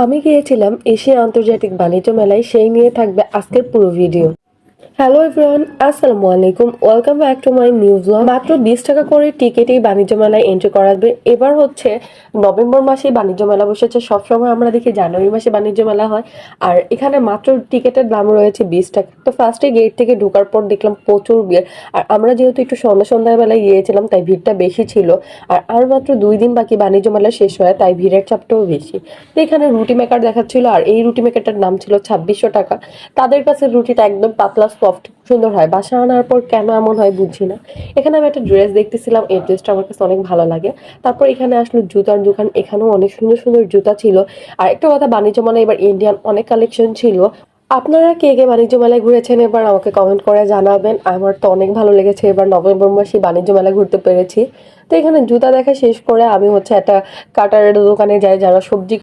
আমি গিয়েছিলাম এশিয়া আন্তর্জাতিক বাণিজ্য মেলায়, সেই নিয়ে থাকবে আজকের পুরো ভিডিও। হ্যালো এভরিওয়ান, আসসালামু আলাইকুম, welcome back to my new blog. মাত্র 20 টাকা করে টিকিটেই বাণিজ্য মেলায় এন্ট্রি করা যাবে। এবার হচ্ছে নভেম্বর মাসে বাণিজ্য মেলা বসেছে। সবসময় আমরা দেখি জানুয়ারি মাসে বাণিজ্য মেলা হয়, আর এখানে মাত্র টিকিটের দাম রয়েছে 20 টাকা। তো ফার্স্টে গেট থেকে ঢোকার পর দেখলাম প্রচুর ভিড়। আর আমরা যেহেতু একটু সন্ধ্যাবেলায় গিয়েছিলাম, তাই ভিড়টা বেশি ছিল। আর মাত্র 2 দিন বাকি বাণিজ্য মেলা শেষ হয়, তাই ভিড়ের চাপটাও বেশি। তো এখানে রুটি মেকার দেখাচ্ছিল, আর এই রুটি মেকারটার নাম ছিল 2600 টাকা। তাদের কাছে রুটিটা একদম পাতলা সফট সুন্দর হয়, বাসা আনার পর কেন এমন হয় বুঝছি না। এখানে আমি একটা ড্রেস দেখতেছিলাম, এই ড্রেসটা আমার কাছে অনেক ভালো লাগে। তারপর এখানে আসলো জুতার দোকান, এখানেও অনেক সুন্দর সুন্দর জুতা ছিল। আর একটা কথা, বাণিজ্য মেলায় এবার ইন্ডিয়ান অনেক কালেকশন ছিল। আপনারা কে কে বাণিজ্য মেলায় ঘুরেছেন এবার আমাকে কমেন্ট করে জানাবেন। আমার তো অনেক ভালো লেগেছে, এবার নভেম্বর মাসে বাণিজ্য মেলা ঘুরতে পেরেছি। তো এখানে জুতা দেখা শেষ করে আমি হচ্ছে একটা কাটারের দোকানে যাই, যারা সবজি